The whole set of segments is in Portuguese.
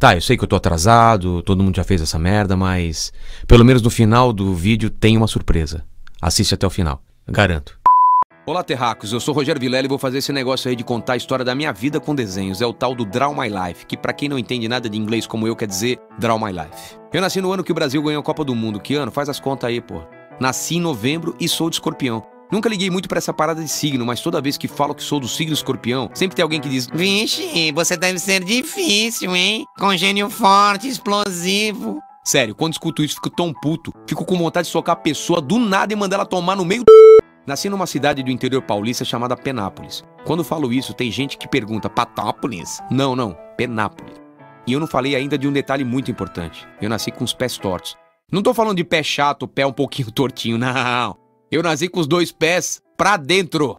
Tá, eu sei que eu tô atrasado, todo mundo já fez essa merda, mas pelo menos no final do vídeo tem uma surpresa. Assiste até o final, garanto. Olá, terracos, eu sou Rogério Vilela e vou fazer esse negócio aí de contar a história da minha vida com desenhos. É o tal do Draw My Life, que pra quem não entende nada de inglês como eu, quer dizer Draw My Life. Eu nasci no ano que o Brasil ganhou a Copa do Mundo. Que ano? Faz as contas aí, pô. Nasci em novembro e sou de Escorpião. Nunca liguei muito pra essa parada de signo, mas toda vez que falo que sou do signo Escorpião, sempre tem alguém que diz: Vixe, você deve ser difícil, hein? Congênio forte, explosivo. Sério, quando escuto isso, fico tão puto. Fico com vontade de socar a pessoa do nada e mandar ela tomar no meio. Nasci numa cidade do interior paulista chamada Penápolis. Quando falo isso, tem gente que pergunta: Patópolis? Não, Penápolis. E eu não falei ainda de um detalhe muito importante. Eu nasci com os pés tortos. Não tô falando de pé chato, pé um pouquinho tortinho, não. Eu nasci com os dois pés pra dentro.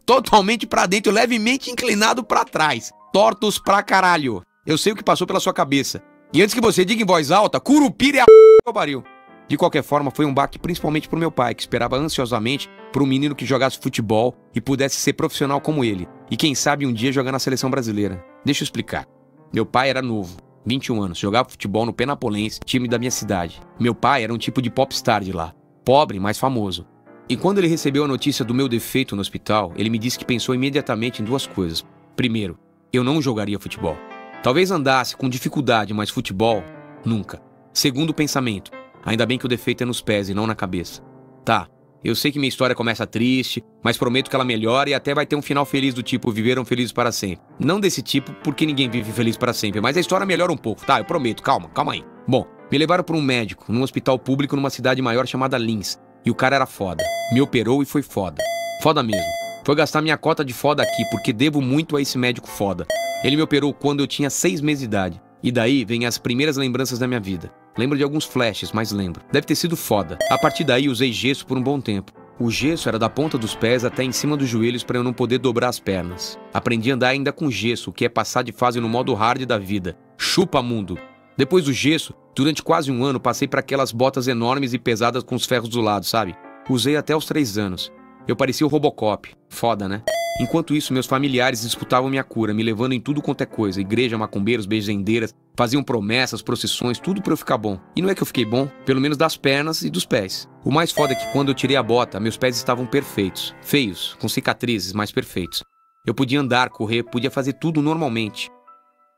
Totalmente pra dentro, levemente inclinado pra trás. Tortos pra caralho. Eu sei o que passou pela sua cabeça. E antes que você diga em voz alta, Curupira é a p*** que eu pariu. De qualquer forma, foi um baque principalmente pro meu pai, que esperava ansiosamente por um menino que jogasse futebol e pudesse ser profissional como ele. E quem sabe um dia jogar na seleção brasileira. Deixa eu explicar. Meu pai era novo, 21 anos, jogava futebol no Penapolense, time da minha cidade. Meu pai era um tipo de popstar de lá. Pobre, mas famoso. E quando ele recebeu a notícia do meu defeito no hospital, ele me disse que pensou imediatamente em duas coisas. Primeiro, eu não jogaria futebol. Talvez andasse com dificuldade, mas futebol, nunca. Segundo pensamento, ainda bem que o defeito é nos pés e não na cabeça. Tá, eu sei que minha história começa triste, mas prometo que ela melhora e até vai ter um final feliz do tipo viveram felizes para sempre. Não desse tipo, porque ninguém vive feliz para sempre, mas a história melhora um pouco, tá? Eu prometo, calma aí. Bom, me levaram para um médico, num hospital público numa cidade maior chamada Lins. E o cara era foda. Me operou e foi foda. Foda mesmo. Foi gastar minha cota de foda aqui, porque devo muito a esse médico foda. Ele me operou quando eu tinha 6 meses de idade. E daí vem as primeiras lembranças da minha vida. Lembro de alguns flashes, mas lembro. Deve ter sido foda. A partir daí usei gesso por um bom tempo. O gesso era da ponta dos pés até em cima dos joelhos para eu não poder dobrar as pernas. Aprendi a andar ainda com gesso, o que é passar de fase no modo hard da vida. Chupa mundo. Depois do gesso, durante quase um ano, passei para aquelas botas enormes e pesadas com os ferros do lado, sabe? Usei até os 3 anos. Eu parecia o Robocop. Foda, né? Enquanto isso, meus familiares disputavam minha cura, me levando em tudo quanto é coisa. Igreja, macumbeiros, benzendeiras, faziam promessas, procissões, tudo pra eu ficar bom. E não é que eu fiquei bom, pelo menos das pernas e dos pés. O mais foda é que quando eu tirei a bota, meus pés estavam perfeitos. Feios, com cicatrizes, mas perfeitos. Eu podia andar, correr, podia fazer tudo normalmente.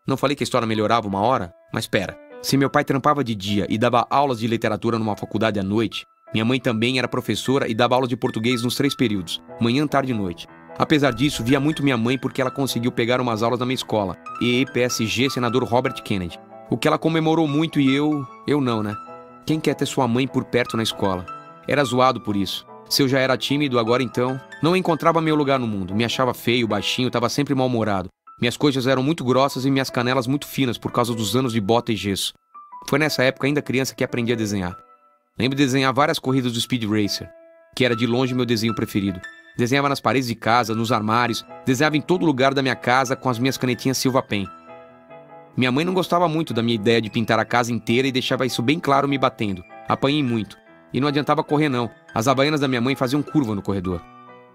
Não falei que a história melhorava uma hora? Mas pera, se meu pai trampava de dia e dava aulas de literatura numa faculdade à noite, minha mãe também era professora e dava aula de português nos 3 períodos, manhã, tarde e noite. Apesar disso, via muito minha mãe porque ela conseguiu pegar umas aulas na minha escola, EPSG senador Robert Kennedy. O que ela comemorou muito e eu não, né? Quem quer ter sua mãe por perto na escola? Era zoado por isso. Se eu já era tímido, agora então, não encontrava meu lugar no mundo, me achava feio, baixinho, tava sempre mal-humorado. Minhas coxas eram muito grossas e minhas canelas muito finas por causa dos anos de bota e gesso. Foi nessa época, ainda criança, que aprendi a desenhar. Lembro de desenhar várias corridas do Speed Racer, que era de longe meu desenho preferido. Desenhava nas paredes de casa, nos armários, desenhava em todo lugar da minha casa com as minhas canetinhas Silva Pen. Minha mãe não gostava muito da minha ideia de pintar a casa inteira e deixava isso bem claro me batendo. Apanhei muito. E não adiantava correr não, as havaianas da minha mãe faziam curva no corredor.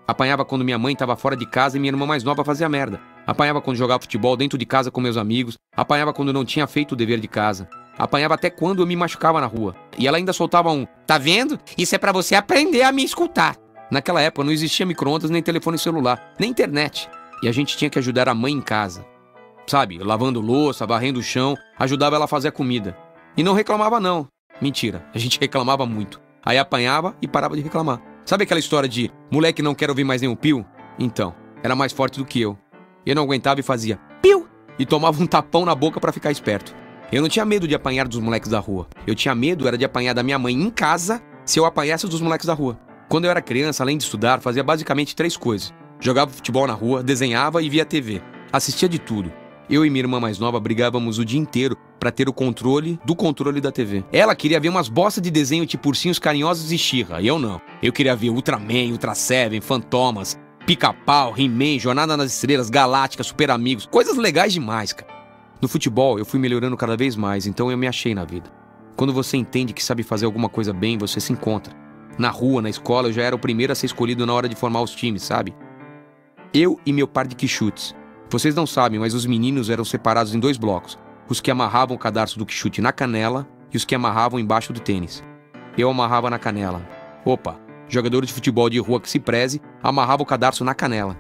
Apanhava quando minha mãe estava fora de casa e minha irmã mais nova fazia merda. Apanhava quando jogava futebol dentro de casa com meus amigos. Apanhava quando não tinha feito o dever de casa. Apanhava até quando eu me machucava na rua. E ela ainda soltava um: tá vendo? Isso é pra você aprender a me escutar. Naquela época não existia micro-ondas, nem telefone celular, nem internet. E a gente tinha que ajudar a mãe em casa. Sabe, lavando louça, varrendo o chão, ajudava ela a fazer a comida. E não reclamava não. Mentira, a gente reclamava muito. Aí apanhava e parava de reclamar. Sabe aquela história de moleque não quer ouvir mais nenhum pio? Então, era mais forte do que eu. Eu não aguentava e fazia piu! E tomava um tapão na boca pra ficar esperto. Eu não tinha medo de apanhar dos moleques da rua. Eu tinha medo era de apanhar da minha mãe em casa se eu apanhasse dos moleques da rua. Quando eu era criança, além de estudar, fazia basicamente 3 coisas. Jogava futebol na rua, desenhava e via TV. Assistia de tudo. Eu e minha irmã mais nova brigávamos o dia inteiro pra ter o controle do controle da TV. Ela queria ver umas bostas de desenho tipo Ursinhos Carinhosos e She-Ra, e eu não. Eu queria ver Ultraman, Ultra Seven, Fantomas, Pica-Pau, He-Man, Jornada nas Estrelas, Galáctica, Super Amigos. Coisas legais demais, cara. No futebol, eu fui melhorando cada vez mais, então eu me achei na vida. Quando você entende que sabe fazer alguma coisa bem, você se encontra. Na rua, na escola, eu já era o primeiro a ser escolhido na hora de formar os times, sabe? Eu e meu par de quichutes. Vocês não sabem, mas os meninos eram separados em 2 blocos. os que amarravam o cadarço do quichute na canela e os que amarravam embaixo do tênis. Eu amarrava na canela. Opa, jogador de futebol de rua que se preze, amarrava o cadarço na canela.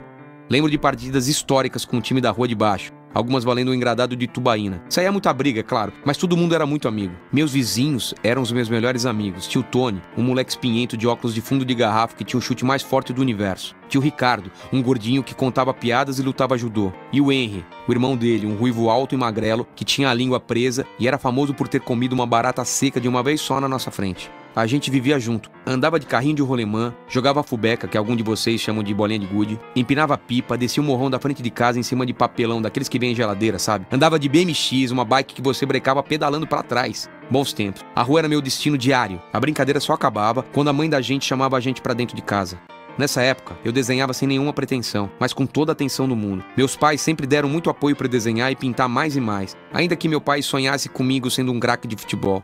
Lembro de partidas históricas com o time da rua de baixo, algumas valendo o engradado de tubaína. Saía muita briga, é claro, mas todo mundo era muito amigo. Meus vizinhos eram os meus melhores amigos. Tio Tony, um moleque espinhento de óculos de fundo de garrafa que tinha o chute mais forte do universo. Tio Ricardo, um gordinho que contava piadas e lutava judô. E o Henry, o irmão dele, um ruivo alto e magrelo que tinha a língua presa e era famoso por ter comido uma barata seca de uma vez só na nossa frente. A gente vivia junto, andava de carrinho de rolemã, jogava fubeca, que algum de vocês chamam de bolinha de gude, empinava pipa, descia o morrão da frente de casa em cima de papelão, daqueles que vem em geladeira, sabe? Andava de BMX, uma bike que você brecava pedalando pra trás. Bons tempos. A rua era meu destino diário. A brincadeira só acabava quando a mãe da gente chamava a gente pra dentro de casa. Nessa época, eu desenhava sem nenhuma pretensão, mas com toda a atenção do mundo. Meus pais sempre deram muito apoio pra desenhar e pintar mais e mais, ainda que meu pai sonhasse comigo sendo um craque de futebol.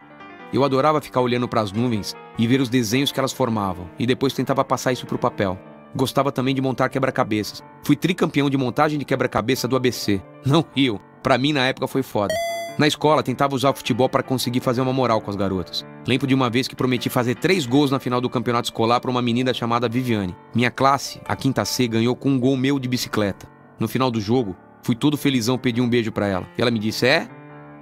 Eu adorava ficar olhando para as nuvens e ver os desenhos que elas formavam, e depois tentava passar isso para o papel. Gostava também de montar quebra-cabeças. Fui tricampeão de montagem de quebra-cabeça do ABC. Não riam, para mim na época foi foda. Na escola, tentava usar o futebol para conseguir fazer uma moral com as garotas. Lembro de uma vez que prometi fazer 3 gols na final do campeonato escolar para uma menina chamada Viviane. Minha classe, a quinta C, ganhou com um gol meu de bicicleta. No final do jogo, fui todo felizão pedir um beijo para ela. E ela me disse,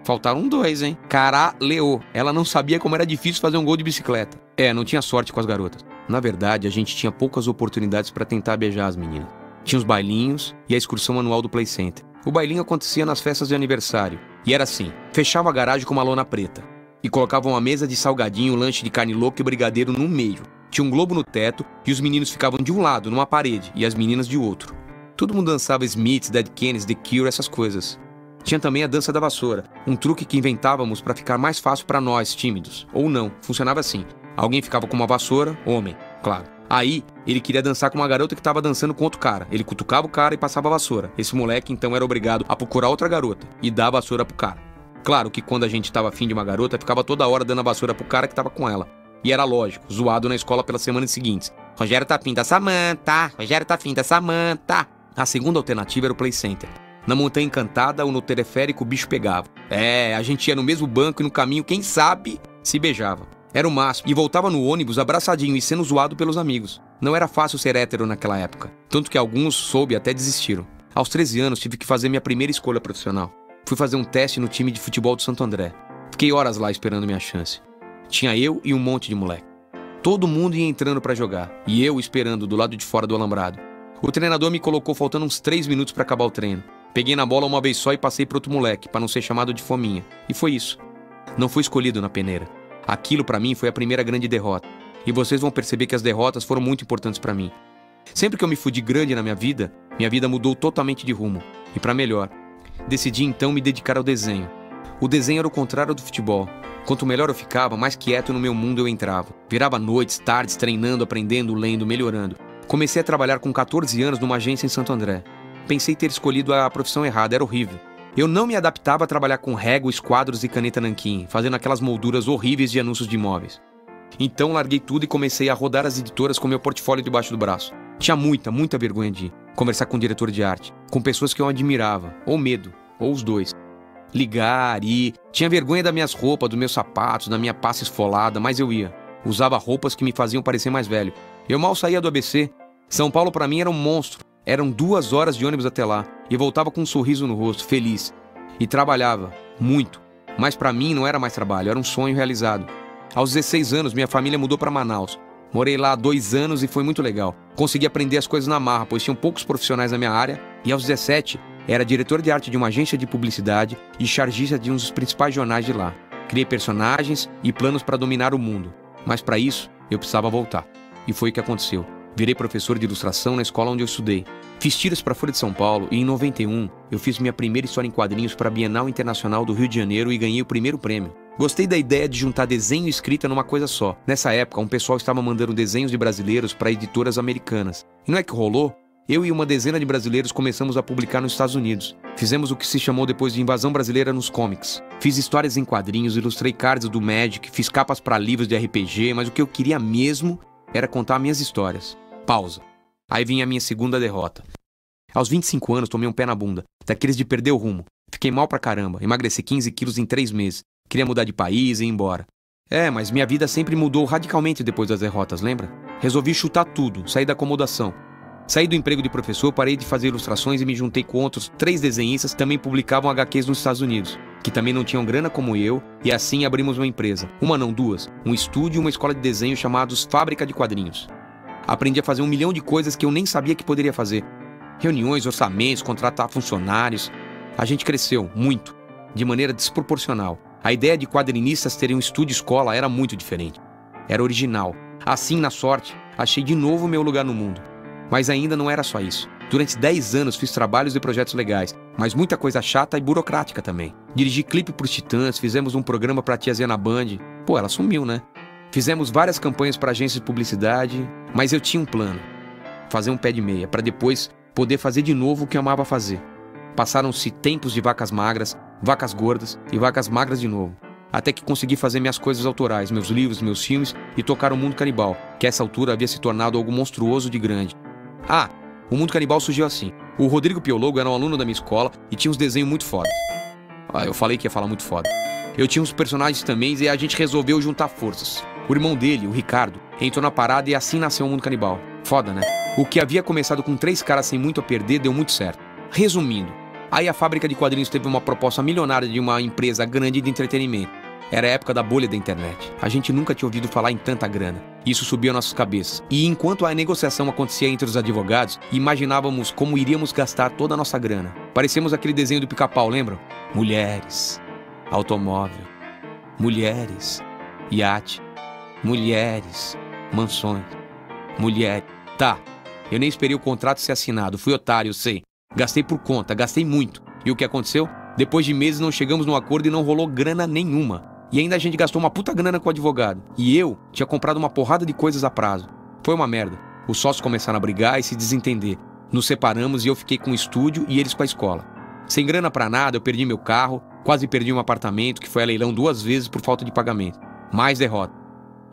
faltaram 2, hein? Caralho! Ela não sabia como era difícil fazer um gol de bicicleta. Não tinha sorte com as garotas. Na verdade, a gente tinha poucas oportunidades para tentar beijar as meninas. Tinha os bailinhos e a excursão anual do Play Center. O bailinho acontecia nas festas de aniversário. E era assim, fechava a garagem com uma lona preta. E colocava uma mesa de salgadinho, lanche de carne louca e brigadeiro no meio. Tinha um globo no teto e os meninos ficavam de um lado, numa parede, e as meninas de outro. Todo mundo dançava Smiths, Dead Kennedys, The Cure, essas coisas. Tinha também a dança da vassoura, um truque que inventávamos para ficar mais fácil para nós, tímidos. Ou não, funcionava assim. Alguém ficava com uma vassoura, homem, claro. Aí, ele queria dançar com uma garota que estava dançando com outro cara. Ele cutucava o cara e passava a vassoura. Esse moleque, então, era obrigado a procurar outra garota e dar a vassoura pro cara. Claro que quando a gente estava afim de uma garota, ficava toda hora dando a vassoura pro cara que estava com ela. E era lógico, zoado na escola pelas semanas seguintes. Rogério tá afim da Samantha, Rogério tá afim da Samantha. A segunda alternativa era o Play Center. Na Montanha Encantada ou no teleférico o bicho pegava. A gente ia no mesmo banco e no caminho, quem sabe, se beijava. Era o máximo. E voltava no ônibus abraçadinho e sendo zoado pelos amigos. Não era fácil ser hétero naquela época. Tanto que alguns, soube, até desistiram. Aos 13 anos tive que fazer minha primeira escolha profissional. Fui fazer um teste no time de futebol do Santo André. Fiquei horas lá esperando minha chance. Tinha eu e um monte de moleque. Todo mundo ia entrando pra jogar. E eu esperando do lado de fora do alambrado. O treinador me colocou faltando uns 3 minutos pra acabar o treino. Peguei na bola uma vez só e passei para outro moleque, para não ser chamado de fominha. E foi isso. Não fui escolhido na peneira. Aquilo para mim foi a primeira grande derrota. E vocês vão perceber que as derrotas foram muito importantes para mim. Sempre que eu me fudi grande na minha vida mudou totalmente de rumo. E para melhor. Decidi então me dedicar ao desenho. O desenho era o contrário do futebol. Quanto melhor eu ficava, mais quieto no meu mundo eu entrava. Virava noites, tardes, treinando, aprendendo, lendo, melhorando. Comecei a trabalhar com 14 anos numa agência em Santo André. Pensei ter escolhido a profissão errada, era horrível. Eu não me adaptava a trabalhar com régua, esquadros e caneta nanquim, fazendo aquelas molduras horríveis de anúncios de imóveis. Então larguei tudo e comecei a rodar as editoras com meu portfólio debaixo do braço. Tinha muita vergonha de conversar com o diretor de arte, com pessoas que eu admirava, ou medo, ou os dois. Ligar, ir. Tinha vergonha das minhas roupas, dos meus sapatos, da minha passa esfolada, mas eu ia. Usava roupas que me faziam parecer mais velho. Eu mal saía do ABC. São Paulo pra mim era um monstro. Eram 2 horas de ônibus até lá, e voltava com um sorriso no rosto, feliz. E trabalhava, muito. Mas pra mim não era mais trabalho, era um sonho realizado. Aos 16 anos, minha família mudou pra Manaus. Morei lá há 2 anos e foi muito legal. Consegui aprender as coisas na marra, pois tinham poucos profissionais na minha área. E aos 17, era diretor de arte de uma agência de publicidade e chargista de um dos principais jornais de lá. Criei personagens e planos para dominar o mundo. Mas para isso, eu precisava voltar. E foi o que aconteceu. Virei professor de ilustração na escola onde eu estudei. Fiz tiras para a Folha de São Paulo e em 91 eu fiz minha primeira história em quadrinhos para a Bienal Internacional do Rio de Janeiro e ganhei o primeiro prêmio. Gostei da ideia de juntar desenho e escrita numa coisa só. Nessa época, um pessoal estava mandando desenhos de brasileiros para editoras americanas. E não é que rolou? Eu e uma dezena de brasileiros começamos a publicar nos Estados Unidos. Fizemos o que se chamou depois de invasão brasileira nos comics. Fiz histórias em quadrinhos, ilustrei cards do Magic, fiz capas para livros de RPG, mas o que eu queria mesmo era contar minhas histórias. Pausa. Aí vinha a minha segunda derrota. Aos 25 anos tomei um pé na bunda, daqueles de perder o rumo. Fiquei mal pra caramba, emagreci 15 quilos em 3 meses. Queria mudar de país e ir embora. Mas minha vida sempre mudou radicalmente depois das derrotas, lembra? Resolvi chutar tudo, sair da acomodação. Saí do emprego de professor, parei de fazer ilustrações e me juntei com outros 3 desenhistas que também publicavam HQs nos Estados Unidos, que também não tinham grana como eu, e assim abrimos uma empresa. Uma não, duas. Um estúdio e uma escola de desenho chamados Fábrica de Quadrinhos. Aprendi a fazer 1 milhão de coisas que eu nem sabia que poderia fazer. Reuniões, orçamentos, contratar funcionários. A gente cresceu, muito, de maneira desproporcional. A ideia de quadrinistas terem um estúdio escola era muito diferente. Era original. Assim, na sorte, achei de novo meu lugar no mundo. Mas ainda não era só isso. Durante 10 anos fiz trabalhos e projetos legais, mas muita coisa chata e burocrática também. Dirigi clipe pros Titãs, fizemos um programa pra tiazinha na Band. Pô, ela sumiu, né? Fizemos várias campanhas para agências de publicidade, mas eu tinha um plano. Fazer um pé de meia, para depois poder fazer de novo o que eu amava fazer. Passaram-se tempos de vacas magras, vacas gordas e vacas magras de novo. Até que consegui fazer minhas coisas autorais, meus livros, meus filmes e tocar o Mundo Canibal, que a essa altura havia se tornado algo monstruoso de grande. O Mundo Canibal surgiu assim. O Rodrigo Piologo era um aluno da minha escola e tinha uns desenhos muito foda. Eu falei que ia falar muito foda. Eu tinha uns personagens também e a gente resolveu juntar forças. O irmão dele, o Ricardo, entrou na parada e assim nasceu o Mundo Canibal. Foda, né? O que havia começado com 3 caras sem muito a perder deu muito certo. Resumindo, aí a Fábrica de Quadrinhos teve uma proposta milionária de uma empresa grande de entretenimento. Era a época da bolha da internet. A gente nunca tinha ouvido falar em tanta grana. Isso subia nossas cabeças. E enquanto a negociação acontecia entre os advogados, imaginávamos como iríamos gastar toda a nossa grana. Parecemos aquele desenho do Pica-Pau, lembram? Mulheres, automóvel, mulheres, iate, mulheres, mansões, mulheres. Tá, eu nem esperei o contrato ser assinado. Fui otário, eu sei. Gastei por conta, gastei muito. E o que aconteceu? Depois de meses não chegamos num acordo e não rolou grana nenhuma. E ainda a gente gastou uma puta grana com o advogado. E eu tinha comprado uma porrada de coisas a prazo. Foi uma merda. Os sócios começaram a brigar e se desentender. Nos separamos e eu fiquei com o estúdio e eles com a escola. Sem grana pra nada, eu perdi meu carro, quase perdi um apartamento que foi a leilão 2 vezes por falta de pagamento. Mais derrota.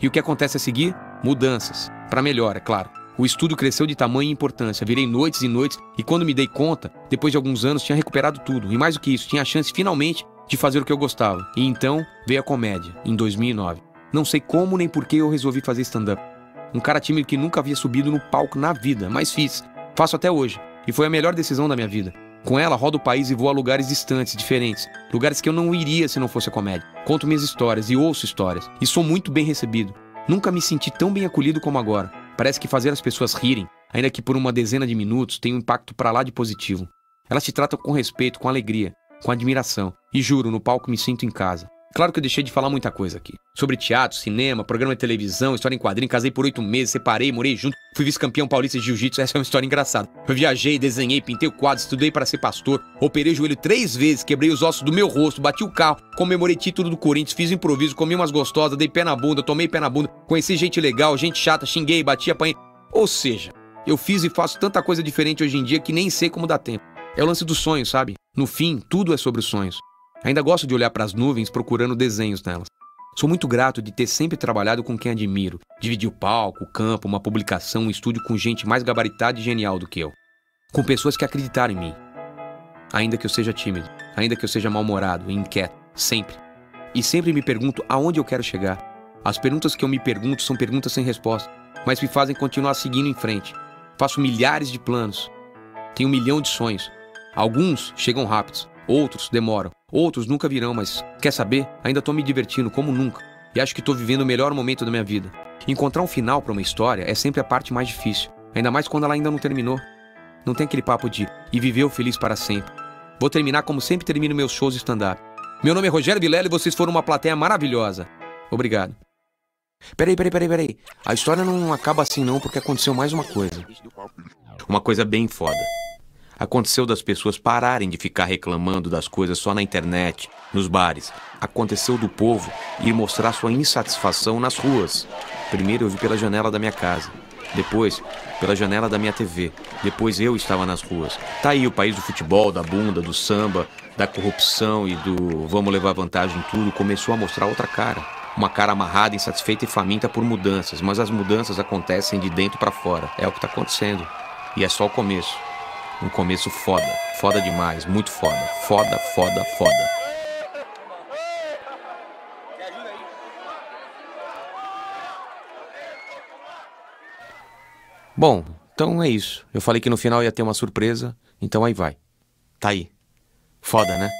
E o que acontece a seguir? Mudanças. Pra melhor, é claro. O estúdio cresceu de tamanho e importância, virei noites e noites e quando me dei conta, depois de alguns anos, tinha recuperado tudo. E mais do que isso, tinha a chance finalmente de fazer o que eu gostava. E então veio a comédia, em 2009. Não sei como nem por que eu resolvi fazer stand-up. Um cara tímido que nunca havia subido no palco na vida, mas fiz. Faço até hoje. E foi a melhor decisão da minha vida. Com ela, rodo o país e vou a lugares distantes, diferentes. Lugares que eu não iria se não fosse a comédia. Conto minhas histórias e ouço histórias. E sou muito bem recebido. Nunca me senti tão bem acolhido como agora. Parece que fazer as pessoas rirem, ainda que por uma dezena de minutos, tem um impacto pra lá de positivo. Elas te tratam com respeito, com alegria, com admiração. E juro, no palco me sinto em casa. Claro que eu deixei de falar muita coisa aqui. Sobre teatro, cinema, programa de televisão, história em quadrinho, casei por 8 meses, separei, morei junto, fui vice-campeão paulista de jiu-jitsu, essa é uma história engraçada. Eu viajei, desenhei, pintei o quadro, estudei para ser pastor, operei o joelho 3 vezes, quebrei os ossos do meu rosto, bati o carro, comemorei título do Corinthians, fiz improviso, comi umas gostosas, dei pé na bunda, tomei pé na bunda, conheci gente legal, gente chata, xinguei, bati, apanhei. Ou seja, eu fiz e faço tanta coisa diferente hoje em dia que nem sei como dá tempo. É o lance dos sonhos, sabe? No fim, tudo é sobre os sonhos. Ainda gosto de olhar para as nuvens procurando desenhos nelas. Sou muito grato de ter sempre trabalhado com quem admiro. Dividir o palco, o campo, uma publicação, um estúdio com gente mais gabaritada e genial do que eu. Com pessoas que acreditaram em mim. Ainda que eu seja tímido, ainda que eu seja mal-humorado e inquieto, sempre. E sempre me pergunto aonde eu quero chegar. As perguntas que eu me pergunto são perguntas sem resposta, mas me fazem continuar seguindo em frente. Faço milhares de planos. Tenho 1 milhão de sonhos. Alguns chegam rápidos, outros demoram. Outros nunca virão, mas quer saber? Ainda tô me divertindo como nunca. E acho que tô vivendo o melhor momento da minha vida. Encontrar um final pra uma história é sempre a parte mais difícil. Ainda mais quando ela ainda não terminou. Não tem aquele papo de "e viveu feliz para sempre". Vou terminar como sempre termino meus shows de stand-up. Meu nome é Rogério Vilela e vocês foram uma plateia maravilhosa. Obrigado. Peraí. A história não acaba assim não, porque aconteceu mais uma coisa. Uma coisa bem foda. Aconteceu das pessoas pararem de ficar reclamando das coisas só na internet, nos bares. Aconteceu do povo ir mostrar sua insatisfação nas ruas. Primeiro eu vi pela janela da minha casa. Depois, pela janela da minha TV. Depois eu estava nas ruas. Tá aí o país do futebol, da bunda, do samba, da corrupção e do vamos levar vantagem em tudo. Começou a mostrar outra cara. Uma cara amarrada, insatisfeita e faminta por mudanças. Mas as mudanças acontecem de dentro para fora. É o que tá acontecendo. E é só o começo. Um começo foda. Foda demais, muito foda. Foda, foda, foda. Bom, então é isso. Eu falei que no final ia ter uma surpresa, então aí vai. Tá aí. Foda, né?